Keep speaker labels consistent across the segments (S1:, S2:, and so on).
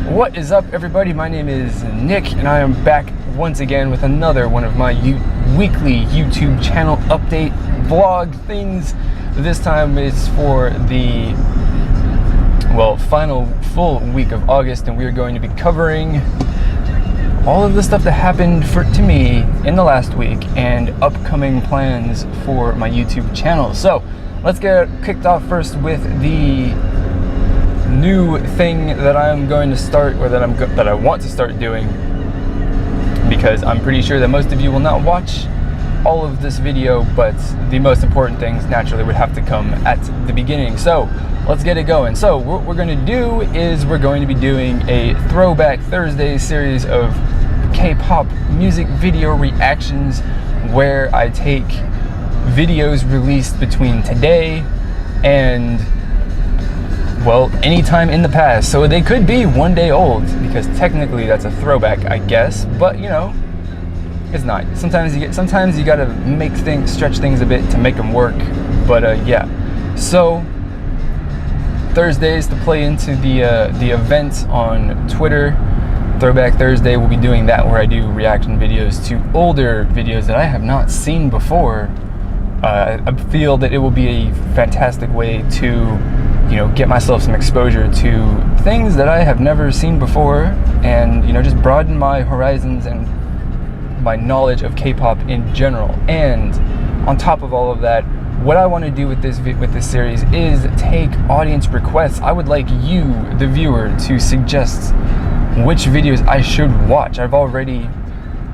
S1: What is up, everybody? My name is Nick, and I am back once again with another one of my weekly YouTube channel update vlog things. This time it's for the, final full week of August, and we are going to be covering all of the stuff that happened to me in the last week and upcoming plans for my YouTube channel. So let's get kicked off first with the new thing that I'm going to start, or that I want to start doing, because I'm pretty sure that most of you will not watch all of this video, but the most important things naturally would have to come at the beginning. So let's get it going. So what we're going to do is we're going to be doing a Throwback Thursdays series of K-pop music video reactions, where I take videos released between today and anytime in the past. So they could be one day old, because technically that's a throwback, I guess, but you know, it's not. Sometimes you gotta stretch things a bit to make them work. But yeah, so Thursdays, to play into the event on Twitter, Throwback Thursday, we'll be doing that, where I do reaction videos to older videos that I have not seen before. I feel that it will be a fantastic way to, get myself some exposure to things that I have never seen before, and just broaden my horizons and my knowledge of K-pop in general. And on top of all of that, what I want to do with this series is take audience requests. I would like you, the viewer, to suggest which videos I should watch. I've already,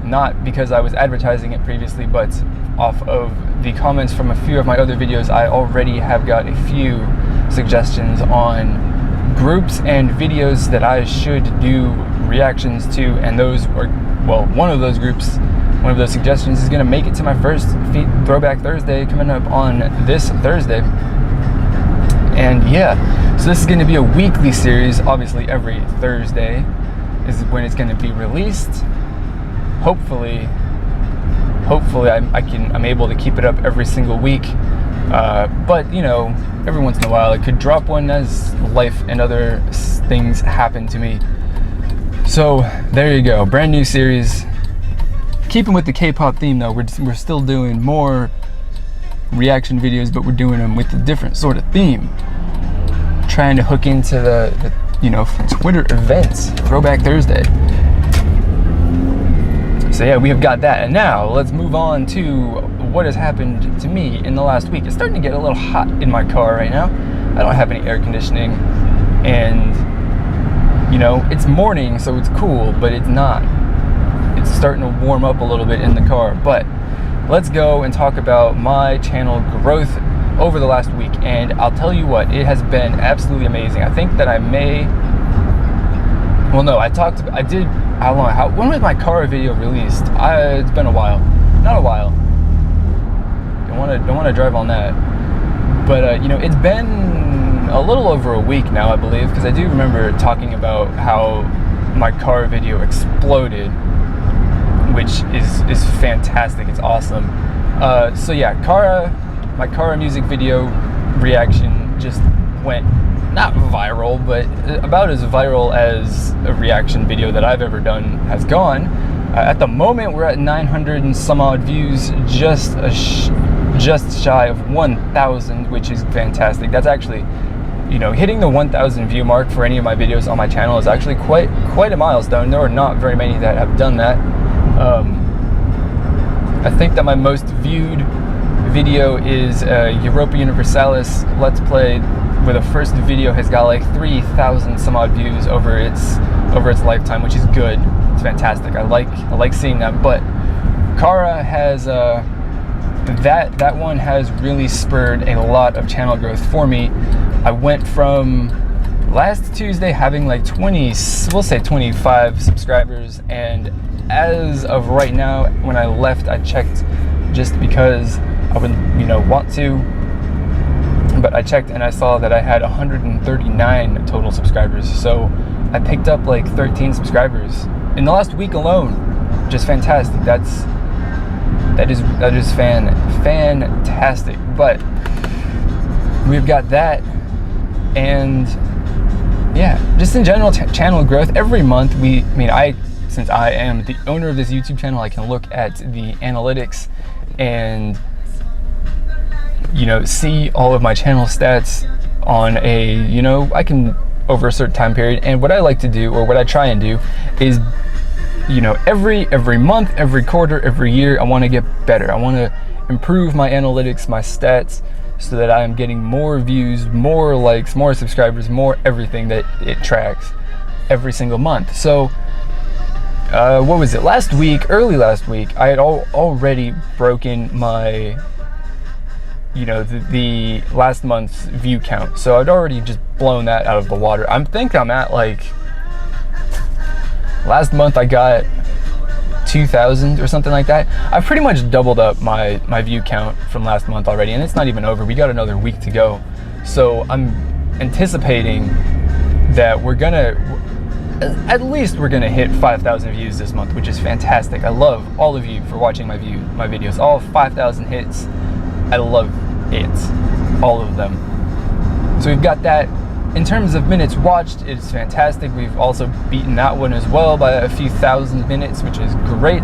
S1: not because I was advertising it previously, but off of the comments from a few of my other videos, I already have got a few suggestions on groups and videos that I should do reactions to, and those are, one of those groups, one of those suggestions is going to make it to my first Throwback Thursday coming up on this Thursday. And yeah, so this is going to be a weekly series. Obviously every Thursday is when it's going to be released. Hopefully I'm able to keep it up every single week, but every once in a while I could drop one as life and other things happen to me. So there you go, brand new series. Keeping with the K-pop theme though, we're still doing more reaction videos, but we're doing them with a different sort of theme, trying to hook into the Twitter events, Throwback Thursday. So yeah, we have got that, and now let's move on to what has happened to me in the last week. It's starting to get a little hot in my car right now. I don't have any air conditioning, and it's morning, so it's cool, but it's not. It's starting to warm up a little bit in the car. But let's go and talk about my channel growth over the last week, and I'll tell you what, it has been absolutely amazing. I think that when was my car video released? It's been a while. Not a while. Don't want to drive on that. But it's been a little over a week now, I believe, because I do remember talking about how my car video exploded, which is fantastic. It's awesome. So yeah, my Kara music video reaction just went not viral, but about as viral as a reaction video that I've ever done has gone. At the moment, we're at 900 and some odd views, just shy of 1,000, which is fantastic. That's actually, hitting the 1,000 view mark for any of my videos on my channel is actually quite a milestone. There are not very many that have done that. I think that my most viewed video is Europa Universalis Let's Play, where the first video has got like 3,000 some odd views over its lifetime, which is good. It's fantastic. I like seeing that. But Kara has that one has really spurred a lot of channel growth for me. I went from last Tuesday having like 25 subscribers, and as of right now, when I left, I checked just because I would want to, but I checked and I saw that I had 139 total subscribers. So I picked up like 13 subscribers in the last week alone. Just fantastic. That is fantastic. But we've got that, and yeah, just in general, channel growth. Every month since I am the owner of this YouTube channel, I can look at the analytics and, you know, see all of my channel stats on a, you know, I can over a certain time period. And what I like to do, or what I try and do, is, you know, every month, every quarter, every year, I want to get better. I want to improve my analytics, my stats, so that I am getting more views, more likes, more subscribers, more everything that it tracks every single month. So what was it, early last week, I had already broken my, you know, the last month's view count. So I'd already just blown that out of the water. I think I'm at, like, last month I got 2,000 or something like that. I've pretty much doubled up my view count from last month already, and it's not even over. We got another week to go. So I'm anticipating that at least we're gonna hit 5,000 views this month, which is fantastic. I love all of you for watching my videos. All 5,000 hits. I love it, all of them. So we've got that. In terms of minutes watched, it's fantastic. We've also beaten that one as well by a few thousand minutes, which is great.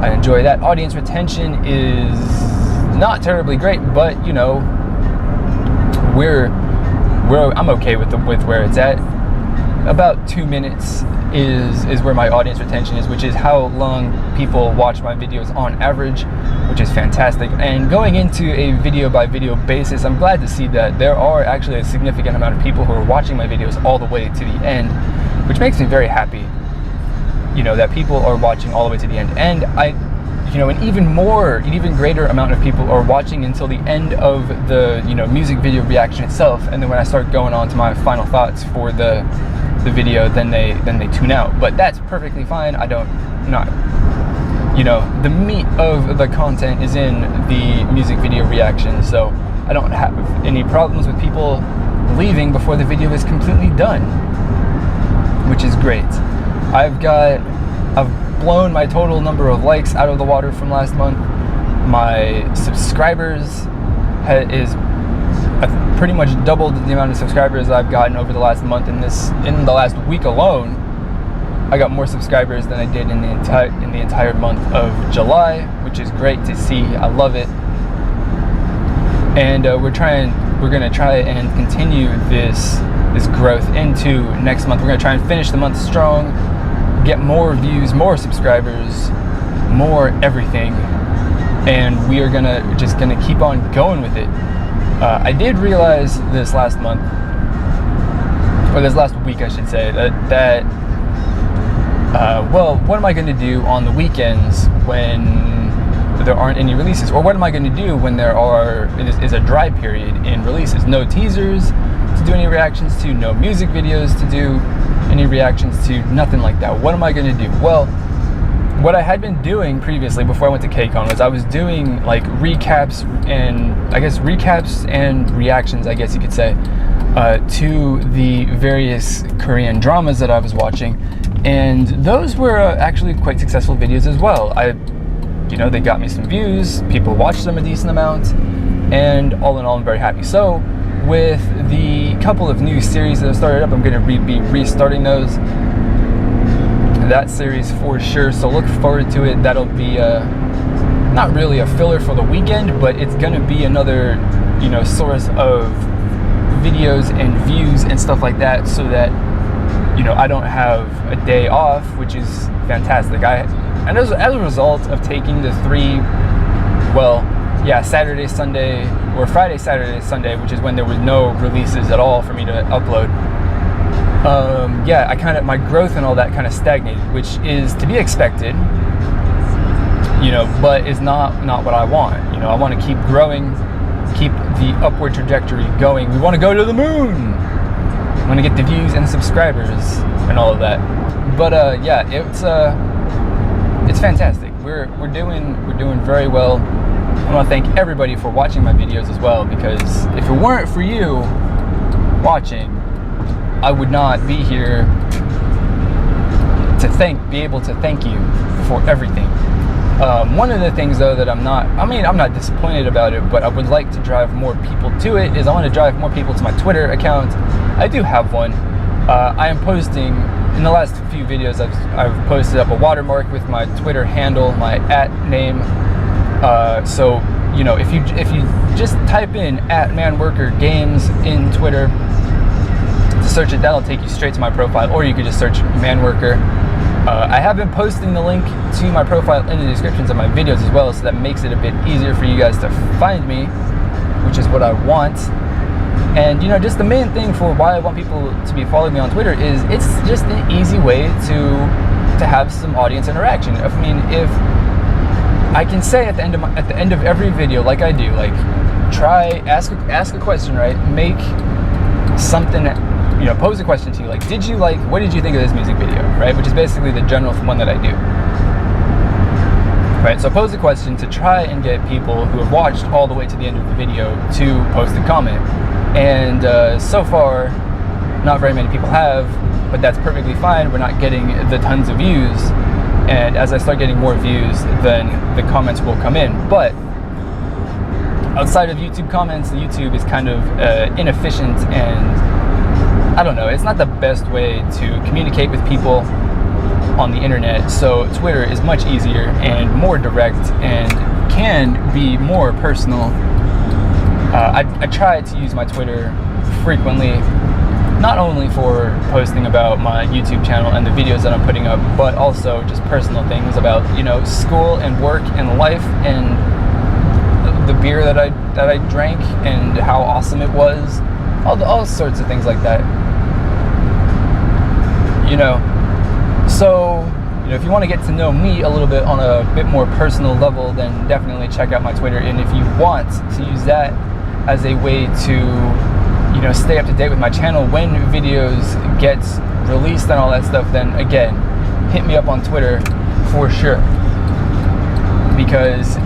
S1: I enjoy that. Audience retention is not terribly great, but, you know, I'm okay with where it's at. About 2 minutes is where my audience retention is, which is how long people watch my videos on average, which is fantastic. And going into a video by video basis, I'm glad to see that there are actually a significant amount of people who are watching my videos all the way to the end, which makes me very happy, you know, that people are watching all the way to the end. And an even greater amount of people are watching until the end of the, you know, music video reaction itself. And then when I start going on to my final thoughts for the video, then they tune out. But that's perfectly fine. You know, the meat of the content is in the music video reaction, so I don't have any problems with people leaving before the video is completely done, which is great. I've blown my total number of likes out of the water from last month. My subscribers is pretty much doubled the amount of subscribers I've gotten over the last month. In the last week alone, I got more subscribers than I did in the entire month of July, which is great to see. I love it. And we're gonna try and continue this growth into next month. We're gonna try and finish the month strong, get more views, more subscribers, more everything, and we are just gonna keep on going with it. I did realize this last month, or this last week I should say, that well, what am I going to do on the weekends when there aren't any releases? Or what am I going to do when there is a dry period in releases? No teasers to do any reactions to, no music videos to do any reactions to, nothing like that. What am I going to do? Well, what I had been doing previously before I went to KCON was I was doing like recaps and reactions, I guess you could say, to the various Korean dramas that I was watching. And those were actually quite successful videos as well. They got me some views, people watched them a decent amount, and all in all, I'm very happy. So with the couple of new series that have started up, I'm going to be restarting those. That series for sure, so look forward to it. That'll be not really a filler for the weekend, but it's going to be another, source of videos and views and stuff like that, so that I don't have a day off, which is fantastic. And as a result of taking the Saturday, Sunday, or Friday, Saturday, Sunday, which is when there was no releases at all for me to upload, my growth and all that kind of stagnated, which is to be expected, but is not what I want. I want to keep growing, keep the upward trajectory going. We want to go to the moon. I want to get the views and subscribers and all of that. But it's fantastic. We're doing very well. I want to thank everybody for watching my videos as well, because if it weren't for you watching, I would not be here to be able to thank you for everything. One of the things though that I'm not disappointed about it, but I would like to drive more people to it, is I want to drive more people to my Twitter account. I do have one, I am posting, in the last few videos, I've posted up a watermark with my Twitter handle, my @name. So, you know, if you just type in @manworkergames in Twitter to search it, that'll take you straight to my profile, or you could just search manworker. I have been posting the link to my profile in the descriptions of my videos as well, so that makes it a bit easier for you guys to find me, which is what I want. And, you know, just the main thing for why I want people to be following me on Twitter is it's just an easy way to have some audience interaction. I mean, if I can say at the end of every video, like I do, like ask a question, right? Make something, you know, pose a question to you, like, what did you think of this music video, right? Which is basically the general one that I do. Right, so pose a question to try and get people who have watched all the way to the end of the video to post a comment. And so far, not very many people have, but that's perfectly fine. We're not getting the tons of views. And as I start getting more views, then the comments will come in. But outside of YouTube comments, YouTube is kind of inefficient, and I don't know, it's not the best way to communicate with people on the internet. So Twitter is much easier and more direct and can be more personal. I try to use my Twitter frequently, not only for posting about my YouTube channel and the videos that I'm putting up, but also just personal things about, you know, school and work and life and the beer that I drank and how awesome it was, all sorts of things like that. You know, so, you know, if you want to get to know me a little bit on a bit more personal level, then definitely check out my Twitter. And if you want to use that as a way to, you know, stay up to date with my channel when videos get released and all that stuff, then again, hit me up on Twitter for sure. Because,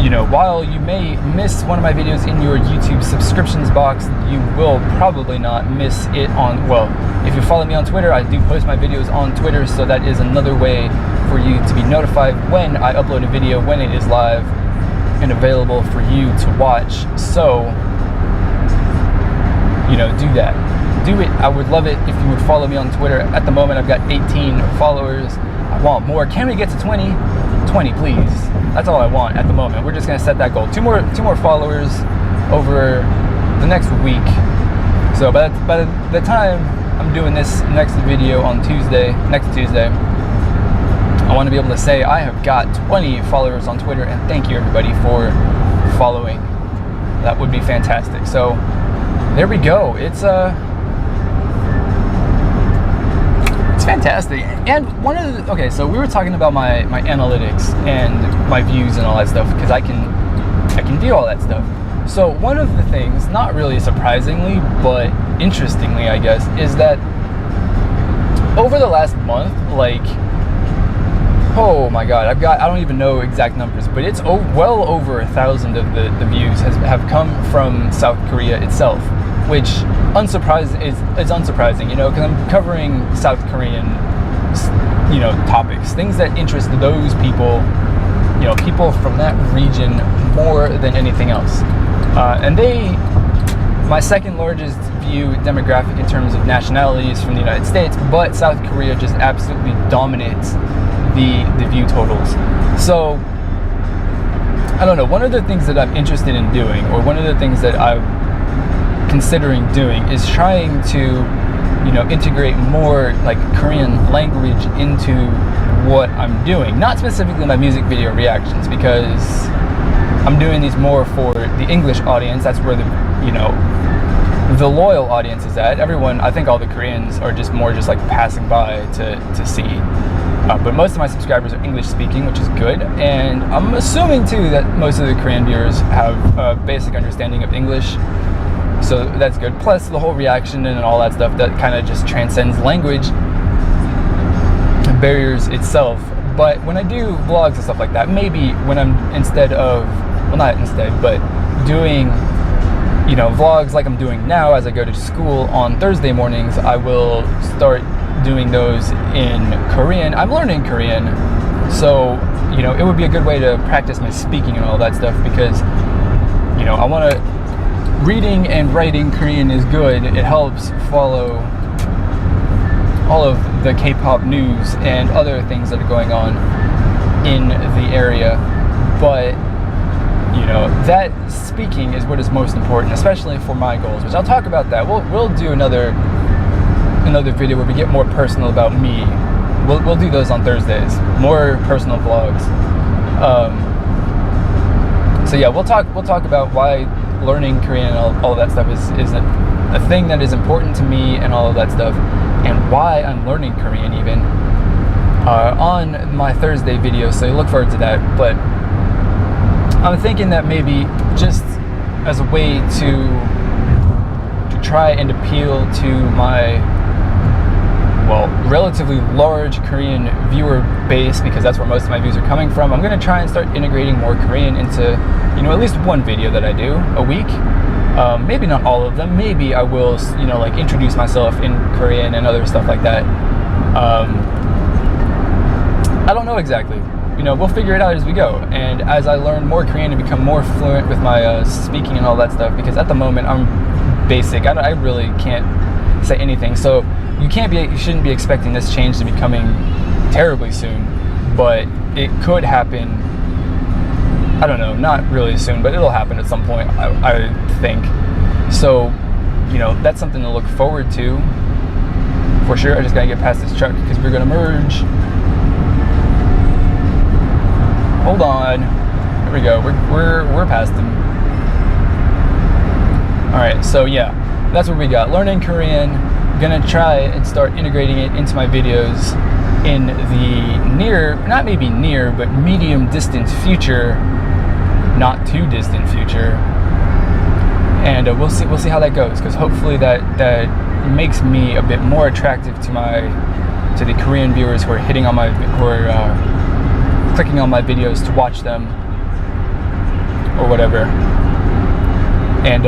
S1: you know, while you may miss one of my videos in your YouTube subscriptions box, you will probably not miss it on, well, if you follow me on Twitter, I do post my videos on Twitter, so that is another way for you to be notified when I upload a video, when it is live and available for you to watch. So, you know, do that. Do it. I would love it if you would follow me on Twitter. At the moment, I've got 18 followers. I want more. Can we get to 20? 20, please. That's all I want at the moment. We're just gonna set that goal. Two more followers over the next week. So by the time I'm doing this next video on next Tuesday, I want to be able to say I have got 20 followers on Twitter, and thank you everybody for following. That would be fantastic. So there we go. It's fantastic. And okay, so we were talking about my analytics and my views and all that stuff, because I can view all that stuff. So one of the things, not really surprisingly, but interestingly, I guess, is that over the last month, like, oh my god, I don't even know exact numbers, but it's well over 1,000 of the views have come from South Korea itself, which is unsurprising, you know, because I'm covering South Korean, you know, topics, things that interest those people, you know, people from that region more than anything else. And my second largest view demographic in terms of nationalities from the United States, but South Korea just absolutely dominates the view totals. So I don't know, one of the things that I'm interested in doing, or one of the things that I'm considering doing, is trying to, you know, integrate more like Korean language into what I'm doing. Not specifically my music video reactions, because I'm doing these more for the English audience. That's where the loyal audience is at. Everyone, I think all the Koreans are just like passing by to see. But most of my subscribers are English speaking, which is good. And I'm assuming too that most of the Korean viewers have a basic understanding of English. So that's good. Plus the whole reaction and all that stuff that kind of just transcends language barriers itself. But when I do vlogs and stuff like that, maybe when I'm but doing, you know, vlogs like I'm doing now as I go to school on Thursday mornings, I will start doing those in Korean. I'm learning Korean, so, you know, it would be a good way to practice my speaking and all that stuff, because, you know, reading and writing Korean is good. It helps follow all of the K-pop news and other things that are going on in the area. But you know, that speaking is what is most important, especially for my goals, which I'll talk about that. We'll do another video where we get more personal about me. We'll do those on Thursdays, more personal vlogs. So yeah, we'll talk about why learning Korean and all that stuff is a thing that is important to me and all of that stuff, and why I'm learning Korean even on my Thursday video. So look forward to that. But I'm thinking that maybe just as a way to try and appeal to my, well, relatively large Korean viewer base, because that's where most of my views are coming from, I'm going to try and start integrating more Korean into, you know, at least one video that I do a week. Maybe not all of them. Maybe I will, you know, like introduce myself in Korean and other stuff like that. I don't know exactly. You know, we'll figure it out as we go. And as I learn more Korean and become more fluent with my speaking and all that stuff, because at the moment I'm basic. I really can't say anything. So you shouldn't be expecting this change to be coming terribly soon, but it could happen. I don't know, not really soon, but it'll happen at some point, I think. So, you know, that's something to look forward to for sure. I just gotta get past this truck because we're gonna merge. Hold on. Here we go. We're past them. All right. So yeah, that's what we got. Learning Korean. Gonna try and start integrating it into my videos in the near, not maybe near, but medium distant future, not too distant future. And we'll see how that goes, because hopefully that makes me a bit more attractive to the Korean viewers who are clicking on my videos to watch them or whatever. And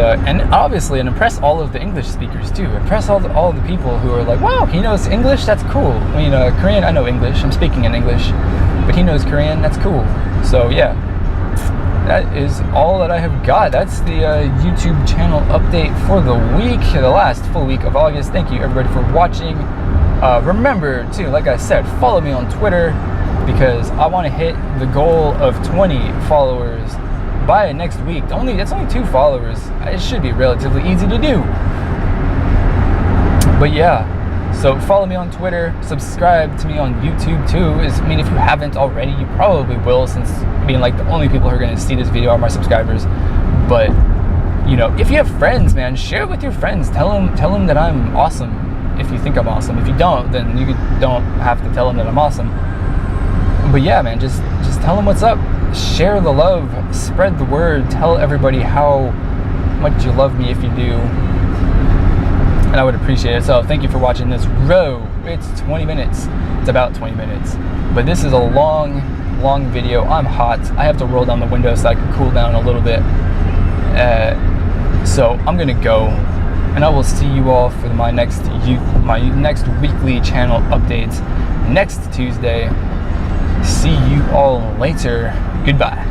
S1: obviously, and impress all of the English speakers too. Impress all the people who are like, wow, he knows English, that's cool. I mean, Korean, I know English, I'm speaking in English, but he knows Korean, that's cool. So yeah, that is all that I have got. That's the YouTube channel update for the week, the last full week of August. Thank you everybody for watching. Remember too, like I said, follow me on Twitter, because I want to hit the goal of 20 followers by next week. It's only 2 followers. It should be relatively easy to do. But yeah, so follow me on Twitter, subscribe to me on YouTube too. I mean, if you haven't already, you probably will, since being like the only people who are going to see this video are my subscribers. But you know, if you have friends, man, share it with your friends. Tell them that I'm awesome. If you think I'm awesome. If you don't, then you don't have to tell them that I'm awesome. But yeah, man, just tell them what's up. Share the love, spread the word, tell everybody how much you love me if you do, and I would appreciate it. So thank you for watching this row. It's 20 minutes. It's about 20 minutes, but this is a long video. I'm hot. I have to roll down the window so I can cool down a little bit. So I'm gonna go, and I will see you all for my next weekly channel updates next Tuesday. See you all later. Goodbye.